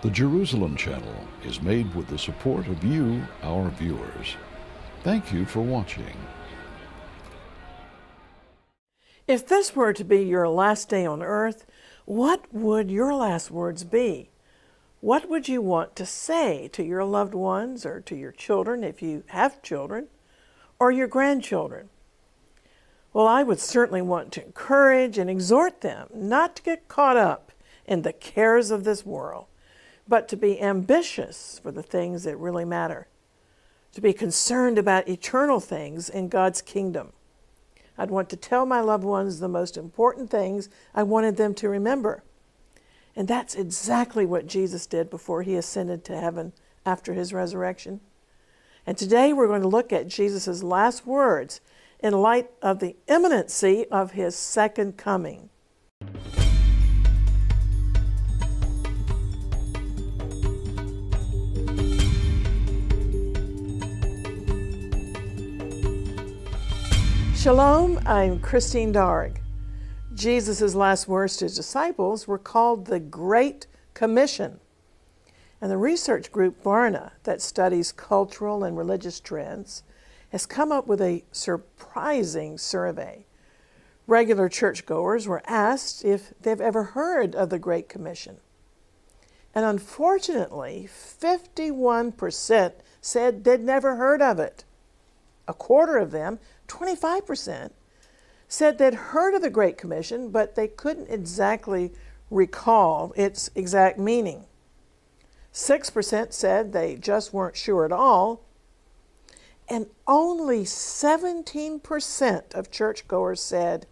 The Jerusalem Channel is made with the support of you, our viewers. Thank you for watching. If this were to be your last day on earth, what would your last words be? What would you want to say to your loved ones or to your children if you have children, or your grandchildren? Well, I would certainly want to encourage and exhort them not to get caught up in the cares of this world, but to be ambitious for the things that really matter, to be concerned about eternal things in God's kingdom. I'd want to tell my loved ones the most important things I wanted them to remember. And that's exactly what Jesus did before he ascended to heaven after his resurrection. And today we're going to look at Jesus' last words in light of the imminency of his second coming. Shalom, I'm Christine Darg. Jesus' last words to his disciples were called the Great Commission. And the research group Barna, that studies cultural and religious trends, has come up with a surprising survey. Regular churchgoers were asked if they've ever heard of the Great Commission. And unfortunately, 51% said they'd never heard of it. A quarter of them, 25%, said they'd heard of the Great Commission, but they couldn't exactly recall its exact meaning. 6% said they just weren't sure at all, and only 17% of churchgoers said,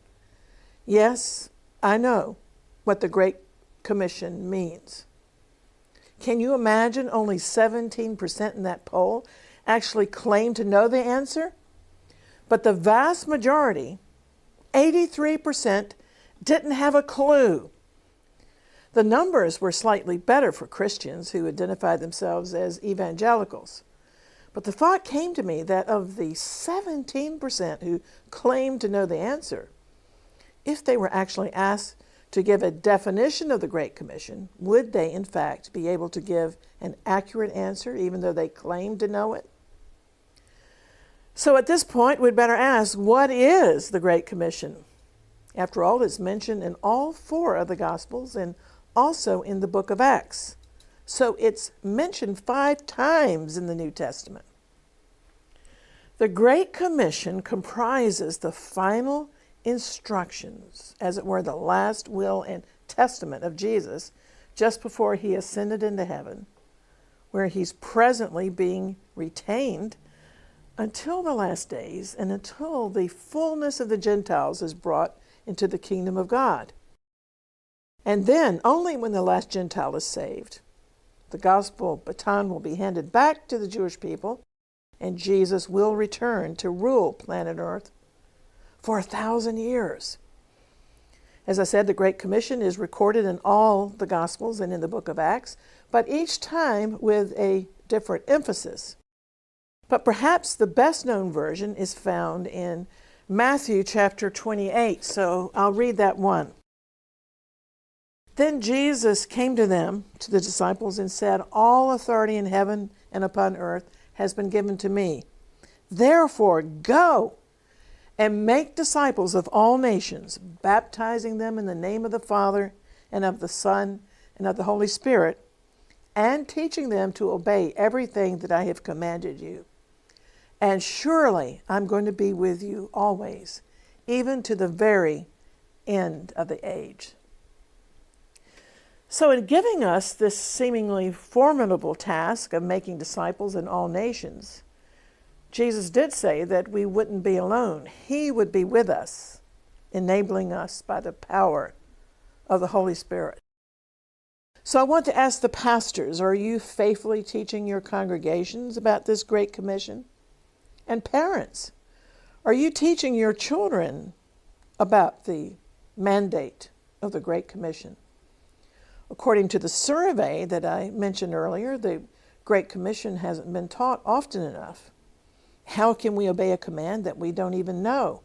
yes, I know what the Great Commission means. Can you imagine only 17% in that poll actually claimed to know the answer? But the vast majority, 83%, didn't have a clue. The numbers were slightly better for Christians who identified themselves as evangelicals. But the thought came to me that of the 17% who claimed to know the answer, if they were actually asked to give a definition of the Great Commission, would they in fact be able to give an accurate answer even though they claimed to know it? So at this point, we'd better ask, what is the Great Commission? After all, it's mentioned in all 4 of the Gospels and also in the book of Acts. So it's mentioned 5 times in the New Testament. The Great Commission comprises the final instructions, as it were the last will and testament of Jesus, just before he ascended into heaven, where he's presently being retained until the last days and until the fullness of the Gentiles is brought into the kingdom of God. And then, only when the last Gentile is saved, the gospel baton will be handed back to the Jewish people, and Jesus will return to rule planet Earth for 1,000 years. As I said, the Great Commission is recorded in all the Gospels and in the book of Acts, but each time with a different emphasis. But perhaps the best known version is found in Matthew chapter 28, so I'll read that one. Then Jesus came to them, to the disciples, and said, all authority in heaven and upon earth has been given to me. Therefore, go and make disciples of all nations, baptizing them in the name of the Father and of the Son and of the Holy Spirit, and teaching them to obey everything that I have commanded you. And surely I'm going to be with you always, even to the very end of the age. So in giving us this seemingly formidable task of making disciples in all nations, Jesus did say that we wouldn't be alone. He would be with us, enabling us by the power of the Holy Spirit. So I want to ask the pastors, are you faithfully teaching your congregations about this Great Commission? And parents, are you teaching your children about the mandate of the Great Commission? According to the survey that I mentioned earlier, the Great Commission hasn't been taught often enough. How can we obey a command that we don't even know?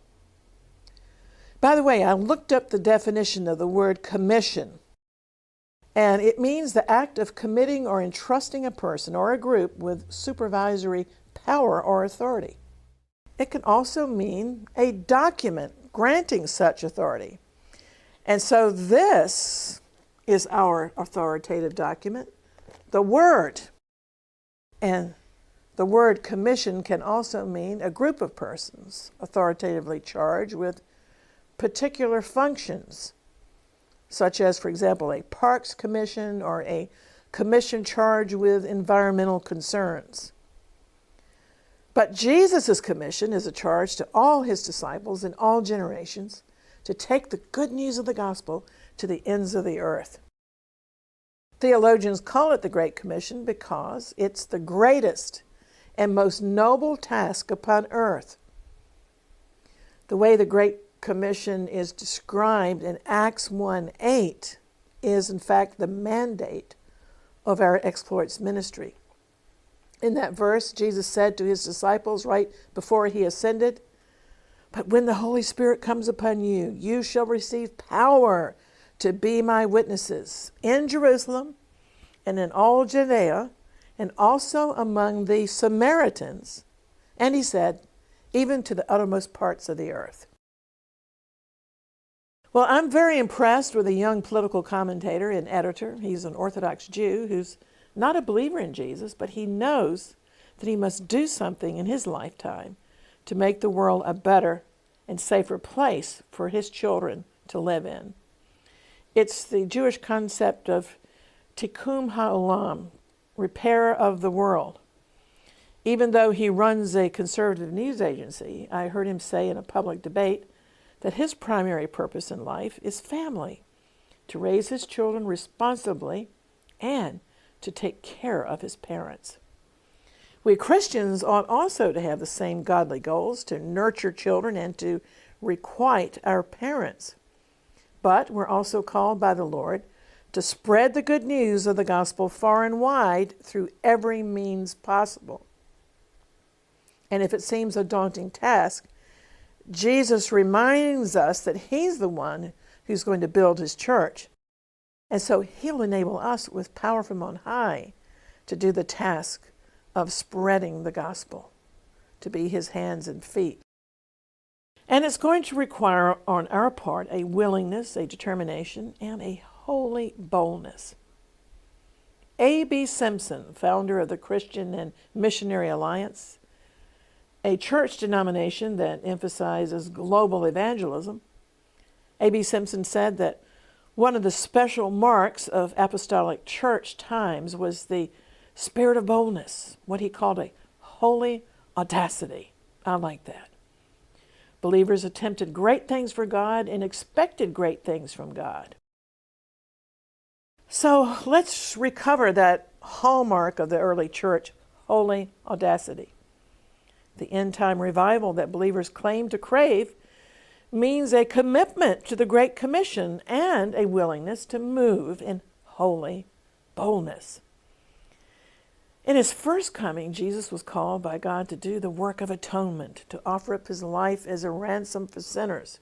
By the way, I looked up the definition of the word commission. And it means the act of committing or entrusting a person or a group with supervisory power or authority. It can also mean a document granting such authority. And so this is our authoritative document, the Word. And the word commission can also mean a group of persons authoritatively charged with particular functions, such as, for example, a parks commission or a commission charged with environmental concerns. But Jesus' commission is a charge to all his disciples in all generations to take the good news of the gospel to the ends of the earth. Theologians call it the Great Commission because it's the greatest and most noble task upon earth. The way the Great Commission is described in Acts 1:8 is in fact the mandate of our exploits ministry. In that verse, Jesus said to his disciples right before he ascended, "But when the Holy Spirit comes upon you, you shall receive power to be my witnesses in Jerusalem and in all Judea and also among the Samaritans." And he said, even to the uttermost parts of the earth. Well, I'm very impressed with a young political commentator and editor. He's an Orthodox Jew who's not a believer in Jesus, but he knows that he must do something in his lifetime to make the world a better and safer place for his children to live in. It's the Jewish concept of tikkun ha'olam, repair of the world. Even though he runs a conservative news agency, I heard him say in a public debate that his primary purpose in life is family, to raise his children responsibly and to take care of his parents. We Christians ought also to have the same godly goals, to nurture children and to requite our parents. But we're also called by the Lord to spread the good news of the gospel far and wide through every means possible. And if it seems a daunting task, Jesus reminds us that he's the one who's going to build his church. And so he'll enable us with power from on high to do the task of spreading the gospel, to be his hands and feet. And it's going to require on our part a willingness, a determination, and a holy boldness. A.B. Simpson, founder of the Christian and Missionary Alliance, a church denomination that emphasizes global evangelism, A.B. Simpson said that one of the special marks of apostolic church times was the spirit of boldness, what he called a holy audacity. I like that. Believers attempted great things for God and expected great things from God. So let's recover that hallmark of the early church, holy audacity. The end-time revival that believers claim to crave means a commitment to the Great Commission and a willingness to move in holy boldness. In his first coming, Jesus was called by God to do the work of atonement, to offer up his life as a ransom for sinners.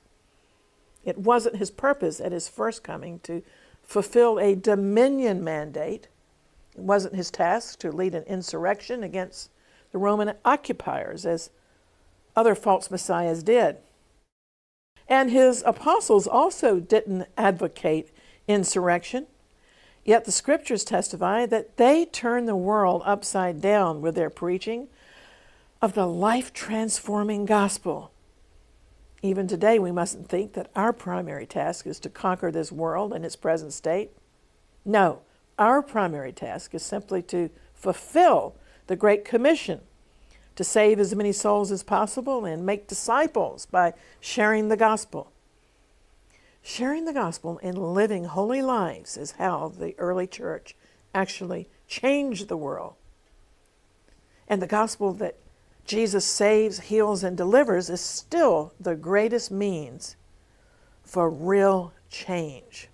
It wasn't his purpose at his first coming to fulfill a dominion mandate. It wasn't his task to lead an insurrection against the Roman occupiers, as other false messiahs did. And his apostles also didn't advocate insurrection, yet the scriptures testify that they turned the world upside down with their preaching of the life-transforming gospel. Even today, we mustn't think that our primary task is to conquer this world in its present state. No, our primary task is simply to fulfill the Great Commission, to save as many souls as possible and make disciples by sharing the gospel. Sharing the gospel and living holy lives is how the early church actually changed the world. And the gospel that Jesus saves, heals, and delivers is still the greatest means for real change.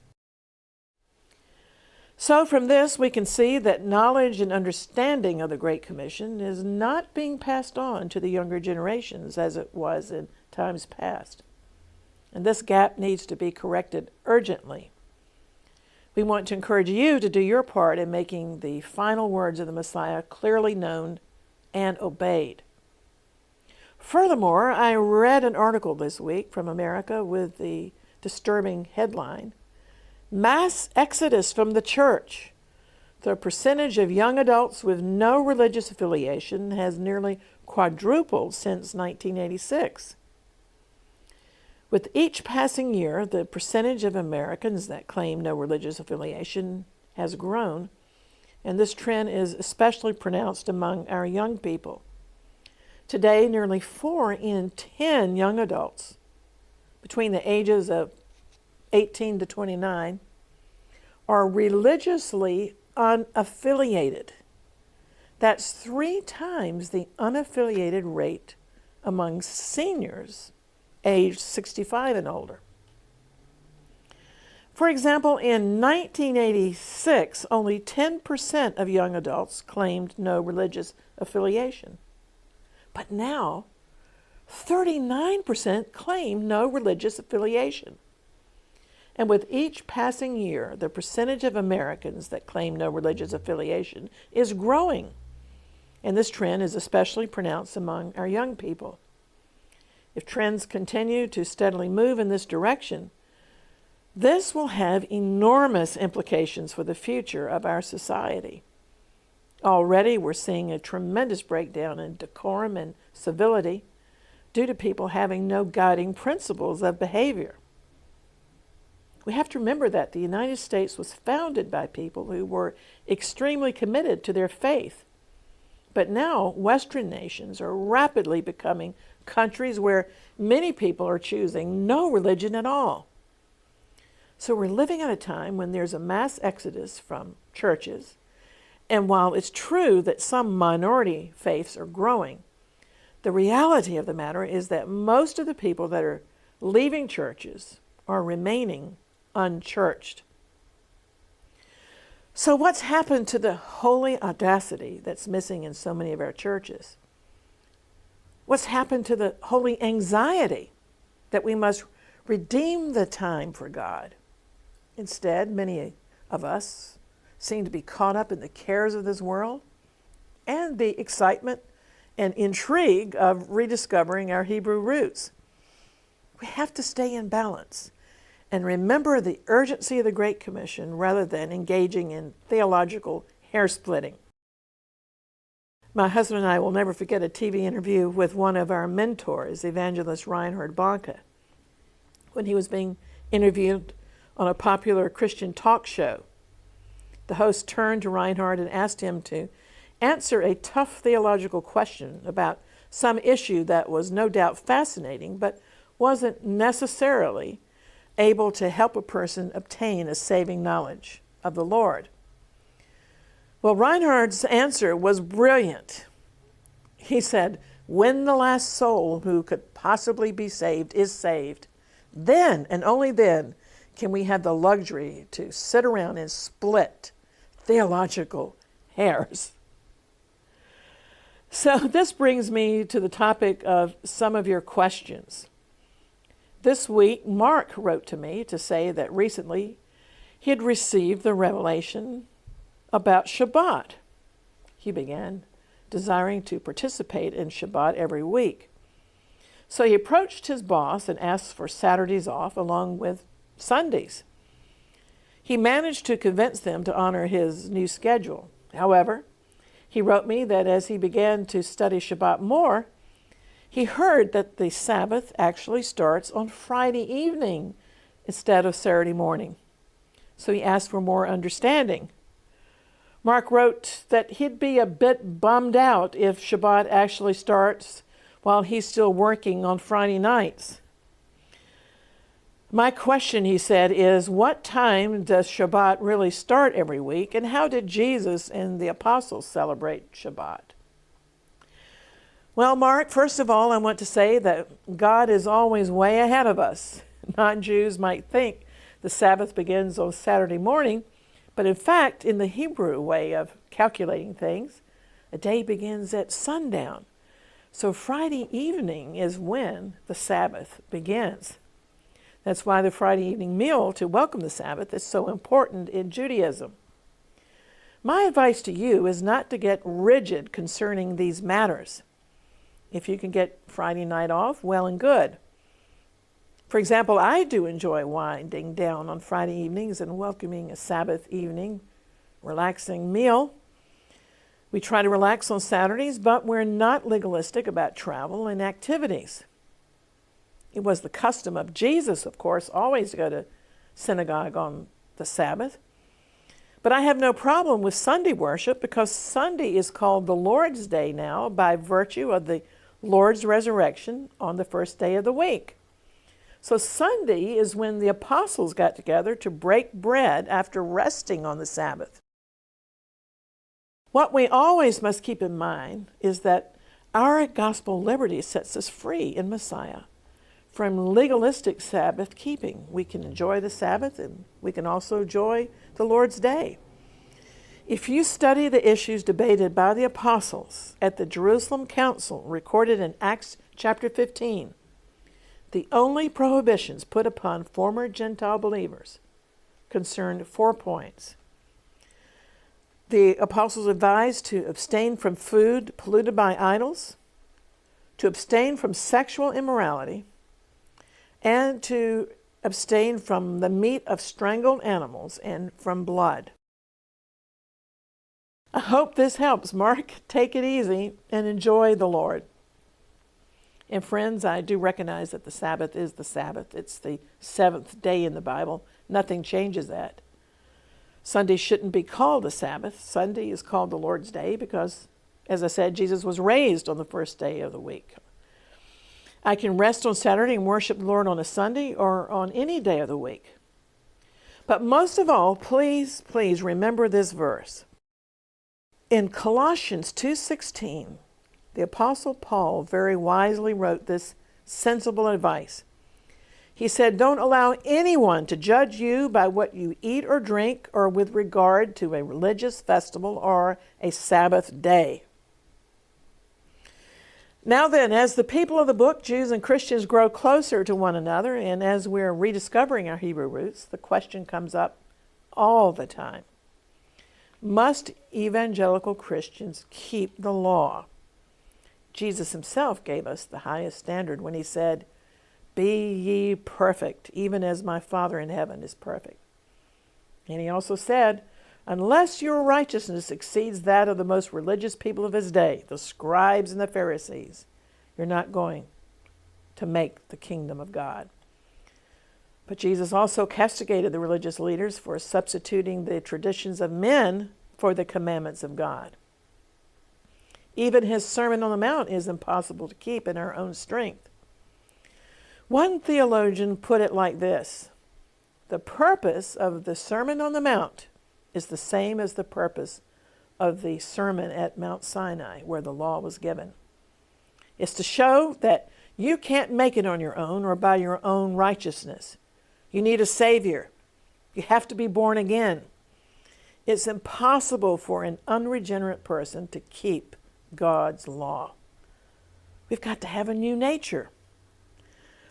So from this, we can see that knowledge and understanding of the Great Commission is not being passed on to the younger generations as it was in times past. And this gap needs to be corrected urgently. We want to encourage you to do your part in making the final words of the Messiah clearly known and obeyed. Furthermore, I read an article this week from America with the disturbing headline, "Mass Exodus from the Church. The percentage of young adults with no religious affiliation has nearly quadrupled since 1986. With each passing year, the percentage of Americans that claim no religious affiliation has grown, and this trend is especially pronounced among our young people. Today, nearly 4 in 10 young adults between the ages of 18 to 29 are religiously unaffiliated. That's 3 times the unaffiliated rate among seniors aged 65 and older. For example, in 1986, only 10% of young adults claimed no religious affiliation. But now, 39% claim no religious affiliation. And with each passing year, the percentage of Americans that claim no religious affiliation is growing. And this trend is especially pronounced among our young people. If trends continue to steadily move in this direction, this will have enormous implications for the future of our society. Already we're seeing a tremendous breakdown in decorum and civility due to people having no guiding principles of behavior. We have to remember that the United States was founded by people who were extremely committed to their faith. But now Western nations are rapidly becoming countries where many people are choosing no religion at all. So we're living at a time when there's a mass exodus from churches. And while it's true that some minority faiths are growing, the reality of the matter is that most of the people that are leaving churches are remaining unchurched. So what's happened to the holy audacity that's missing in so many of our churches? What's happened to the holy anxiety that we must redeem the time for God? Instead, many of us seem to be caught up in the cares of this world and the excitement and intrigue of rediscovering our Hebrew roots. We have to stay in balance and remember the urgency of the Great Commission rather than engaging in theological hair-splitting. My husband and I will never forget a TV interview with one of our mentors, evangelist Reinhard Bonnke, when he was being interviewed on a popular Christian talk show. The host turned to Reinhard and asked him to answer a tough theological question about some issue that was no doubt fascinating, but wasn't necessarily able to help a person obtain a saving knowledge of the Lord. Well, Reinhard's answer was brilliant. He said, when the last soul who could possibly be saved is saved, then and only then can we have the luxury to sit around and split theological hairs. So this brings me to the topic of some of your questions. This week, Mark wrote to me to say that recently he had received the revelation about Shabbat. He began desiring to participate in Shabbat every week. So he approached his boss and asked for Saturdays off along with Sundays. He managed to convince them to honor his new schedule. However, he wrote me that as he began to study Shabbat more, he heard that the Sabbath actually starts on Friday evening instead of Saturday morning. So he asked for more understanding. Mark wrote that he'd be a bit bummed out if Shabbat actually starts while he's still working on Friday nights. My question, he said, is what time does Shabbat really start every week, and how did Jesus and the apostles celebrate Shabbat? Well, Mark, first of all, I want to say that God is always way ahead of us. Non-Jews might think the Sabbath begins on Saturday morning, but in fact, in the Hebrew way of calculating things, a day begins at sundown. So Friday evening is when the Sabbath begins. That's why the Friday evening meal to welcome the Sabbath is so important in Judaism. My advice to you is not to get rigid concerning these matters. If you can get Friday night off, well and good. For example, I do enjoy winding down on Friday evenings and welcoming a Sabbath evening, relaxing meal. We try to relax on Saturdays, but we're not legalistic about travel and activities. It was the custom of Jesus, of course, always to go to synagogue on the Sabbath. But I have no problem with Sunday worship because Sunday is called the Lord's Day now by virtue of the Lord's resurrection on the first day of the week. So Sunday is when the apostles got together to break bread after resting on the Sabbath. What we always must keep in mind is that our gospel liberty sets us free in Messiah from legalistic Sabbath keeping. We can enjoy the Sabbath and we can also enjoy the Lord's Day. If you study the issues debated by the apostles at the Jerusalem Council recorded in Acts chapter 15, the only prohibitions put upon former Gentile believers concerned 4 points. The apostles advised to abstain from food polluted by idols, to abstain from sexual immorality, and to abstain from the meat of strangled animals and from blood. I hope this helps. Mark, take it easy and enjoy the Lord. And friends, I do recognize that the Sabbath is the Sabbath. It's the seventh day in the Bible. Nothing changes that. Sunday shouldn't be called a Sabbath. Sunday is called the Lord's Day because, as I said, Jesus was raised on the first day of the week. I can rest on Saturday and worship the Lord on a Sunday or on any day of the week. But most of all, please remember this verse. In Colossians 2:16, the Apostle Paul very wisely wrote this sensible advice. He said, don't allow anyone to judge you by what you eat or drink or with regard to a religious festival or a Sabbath day. Now then, as the people of the book, Jews and Christians, grow closer to one another, and as we're rediscovering our Hebrew roots, the question comes up all the time. Must evangelical Christians keep the law? Jesus himself gave us the highest standard when he said, be ye perfect, even as my Father in heaven is perfect. And he also said, unless your righteousness exceeds that of the most religious people of his day, the scribes and the Pharisees, you're not going to make the kingdom of God. But Jesus also castigated the religious leaders for substituting the traditions of men for the commandments of God. Even his Sermon on the Mount is impossible to keep in our own strength. One theologian put it like this: the purpose of the Sermon on the Mount is the same as the purpose of the sermon at Mount Sinai, where the law was given. It's to show that you can't make it on your own or by your own righteousness. You need a Savior. You have to be born again. It's impossible for an unregenerate person to keep God's law. We've got to have a new nature.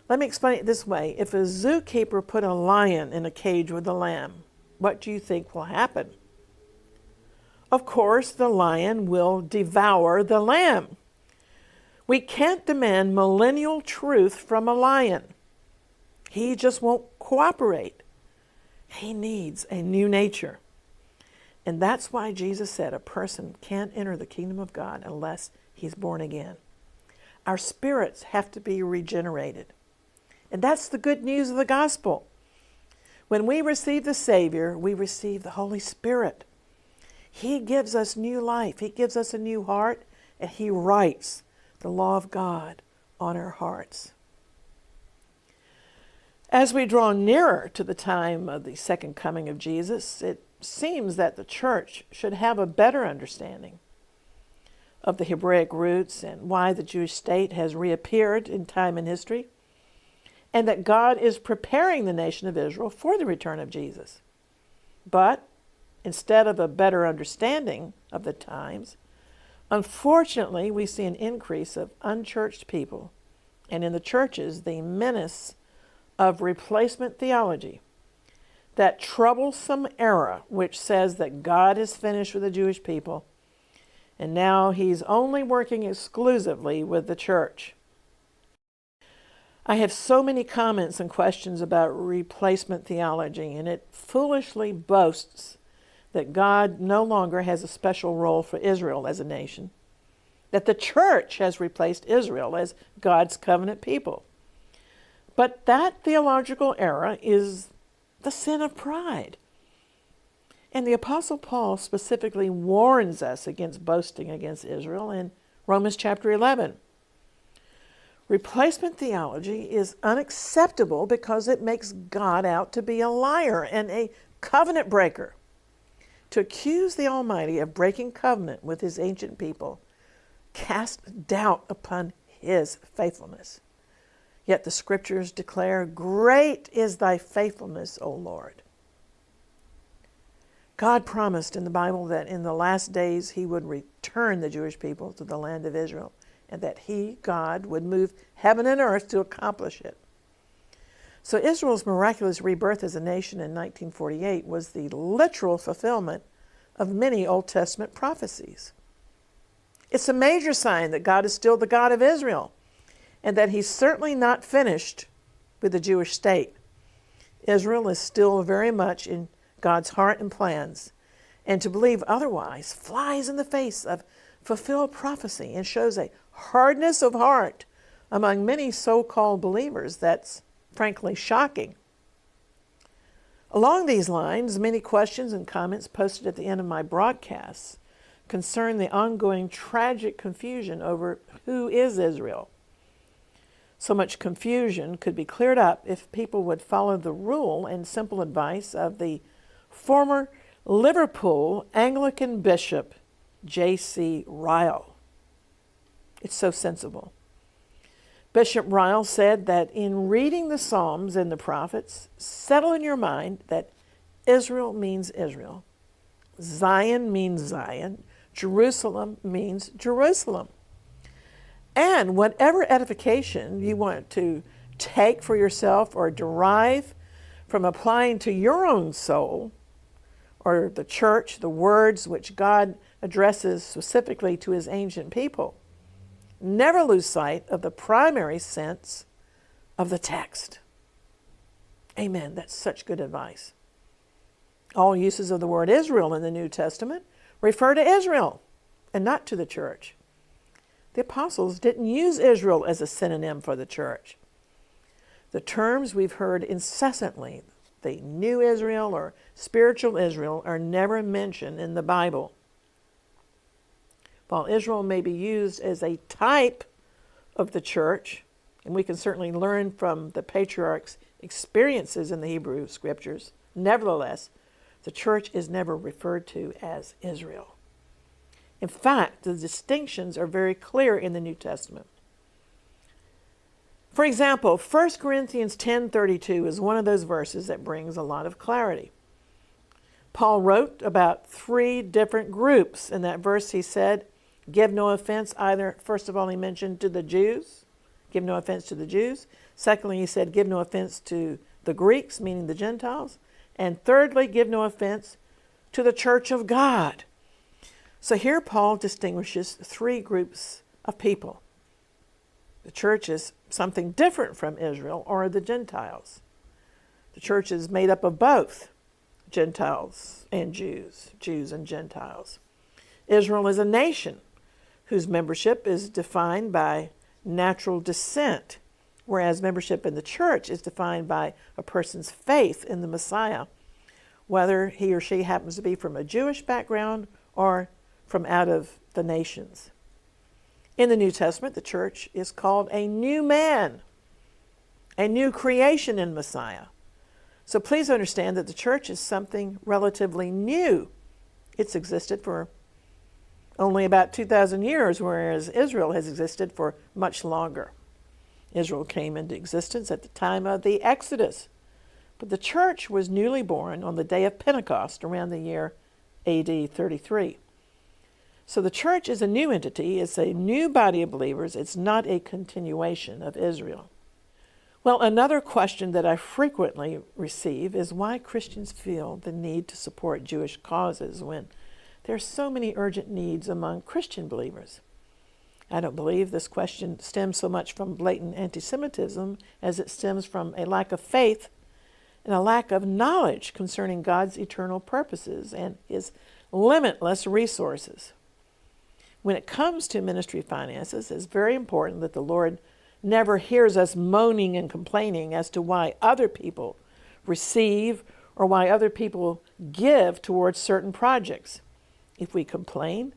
Let me explain it this way. If a zookeeper put a lion in a cage with a lamb, what do you think will happen? Of course, the lion will devour the lamb. We can't demand millennial truth from a lion. He just won't cooperate. He needs a new nature. And that's why Jesus said a person can't enter the kingdom of God unless he's born again. Our spirits have to be regenerated. And that's the good news of the gospel. When we receive the Savior, we receive the Holy Spirit. He gives us new life. He gives us a new heart, and he writes the law of God on our hearts. As we draw nearer to the time of the second coming of Jesus, it seems that the church should have a better understanding of the Hebraic roots and why the Jewish state has reappeared in time and history, and that God is preparing the nation of Israel for the return of Jesus. But instead of a better understanding of the times, unfortunately, we see an increase of unchurched people, and in the churches, the menace of replacement theology, that troublesome era which says that God is finished with the Jewish people and now he's only working exclusively with the church. I have so many comments and questions about replacement theology, and it foolishly boasts that God no longer has a special role for Israel as a nation, that the church has replaced Israel as God's covenant people. But that theological error is the sin of pride. And the Apostle Paul specifically warns us against boasting against Israel in Romans chapter 11. Replacement theology is unacceptable because it makes God out to be a liar and a covenant breaker. To accuse the Almighty of breaking covenant with his ancient people casts doubt upon his faithfulness. Yet the scriptures declare, "Great is thy faithfulness, O Lord." God promised in the Bible that in the last days he would return the Jewish people to the land of Israel, and that he, God, would move heaven and earth to accomplish it. So Israel's miraculous rebirth as a nation in 1948 was the literal fulfillment of many Old Testament prophecies. It's a major sign that God is still the God of Israel, and that he's certainly not finished with the Jewish state. Israel is still very much in God's heart and plans, and to believe otherwise flies in the face of fulfilled prophecy and shows a hardness of heart among many so-called believers that's frankly shocking. Along these lines, many questions and comments posted at the end of my broadcasts concern the ongoing tragic confusion over who is Israel. So much confusion could be cleared up if people would follow the rule and simple advice of the former Liverpool Anglican Bishop J.C. Ryle. It's so sensible. Bishop Ryle said that in reading the Psalms and the prophets, settle in your mind that Israel means Israel, Zion means Zion, Jerusalem means Jerusalem. And whatever edification you want to take for yourself or derive from applying to your own soul or the church the words which God addresses specifically to his ancient people, never lose sight of the primary sense of the text. Amen. That's such good advice. All uses of the word Israel in the New Testament refer to Israel and not to the church. The apostles didn't use Israel as a synonym for the church. The terms we've heard incessantly, the new Israel or spiritual Israel, are never mentioned in the Bible. While Israel may be used as a type of the church, and we can certainly learn from the patriarchs' experiences in the Hebrew scriptures, nevertheless, the church is never referred to as Israel. In fact, the distinctions are very clear in the New Testament. For example, 1 Corinthians 10:32 is one of those verses that brings a lot of clarity. Paul wrote about 3 different groups. In that verse he said, give no offense either, first of all he mentioned to the Jews, give no offense to the Jews. Secondly, he said, give no offense to the Greeks, meaning the Gentiles. And thirdly, give no offense to the church of God. So here Paul distinguishes 3 groups of people. The church is something different from Israel or the Gentiles. The church is made up of both Gentiles and Jews, Jews and Gentiles. Israel is a nation whose membership is defined by natural descent, whereas membership in the church is defined by a person's faith in the Messiah, whether he or she happens to be from a Jewish background or from out of the nations. In the New Testament, the church is called a new man, a new creation in Messiah. So please understand that the church is something relatively new. It's existed for only about 2,000 years, whereas Israel has existed for much longer. Israel came into existence at the time of the Exodus, but the church was newly born on the day of Pentecost around the year AD 33. So the church is a new entity. It's a new body of believers. It's not a continuation of Israel. Well, another question that I frequently receive is why Christians feel the need to support Jewish causes when there are so many urgent needs among Christian believers. I don't believe this question stems so much from blatant anti-Semitism as it stems from a lack of faith and a lack of knowledge concerning God's eternal purposes and His limitless resources. When it comes to ministry finances, it's very important that the Lord never hears us moaning and complaining as to why other people receive or why other people give towards certain projects. If we complain,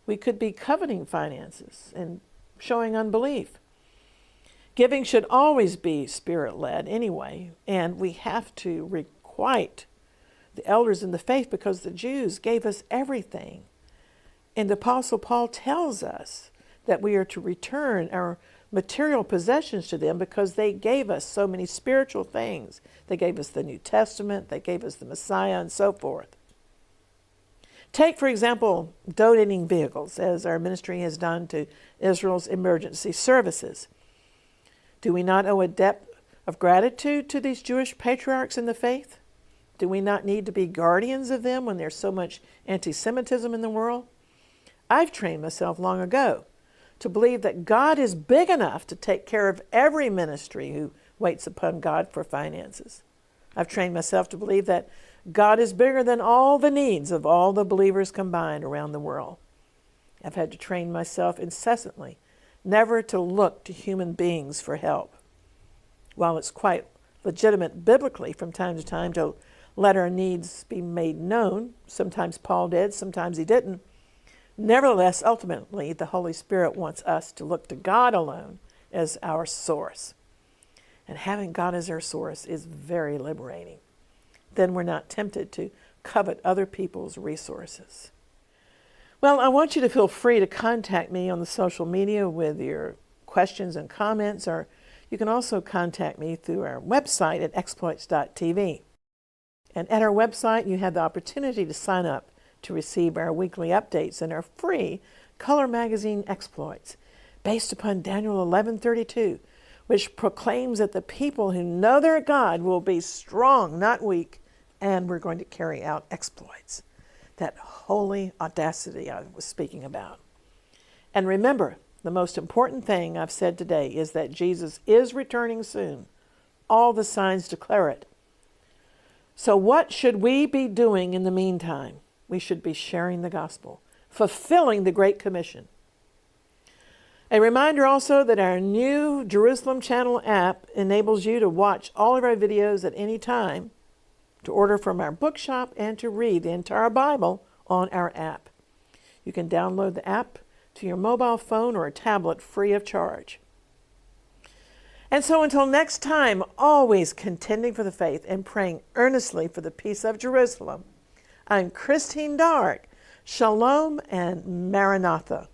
we could be coveting finances and showing unbelief. Giving should always be Spirit-led anyway, and we have to requite the elders in the faith because the Jews gave us everything. And the Apostle Paul tells us that we are to return our material possessions to them because they gave us so many spiritual things. They gave us the New Testament, they gave us the Messiah, and so forth. Take, for example, donating vehicles, as our ministry has done to Israel's emergency services. Do we not owe a debt of gratitude to these Jewish patriarchs in the faith? Do we not need to be guardians of them when there's so much anti-Semitism in the world? I've trained myself long ago to believe that God is big enough to take care of every ministry who waits upon God for finances. I've trained myself to believe that God is bigger than all the needs of all the believers combined around the world. I've had to train myself incessantly never to look to human beings for help. While it's quite legitimate biblically from time to time to let our needs be made known, sometimes Paul did, sometimes he didn't, nevertheless, ultimately, the Holy Spirit wants us to look to God alone as our source. And having God as our source is very liberating. Then we're not tempted to covet other people's resources. Well, I want you to feel free to contact me on the social media with your questions and comments, or you can also contact me through our website at exploits.tv. And at our website, you have the opportunity to sign up to receive our weekly updates and our free color magazine Exploits, based upon Daniel 11:32, which proclaims that the people who know their God will be strong, not weak, and we're going to carry out exploits. That holy audacity I was speaking about. And remember, the most important thing I've said today is that Jesus is returning soon. All the signs declare it. So what should we be doing in the meantime? We should be sharing the gospel, fulfilling the Great Commission. A reminder also that our new Jerusalem Channel app enables you to watch all of our videos at any time, to order from our bookshop, and to read the entire Bible on our app. You can download the app to your mobile phone or a tablet free of charge. And so until next time, always contending for the faith and praying earnestly for the peace of Jerusalem, I'm Christine Darg. Shalom and Maranatha.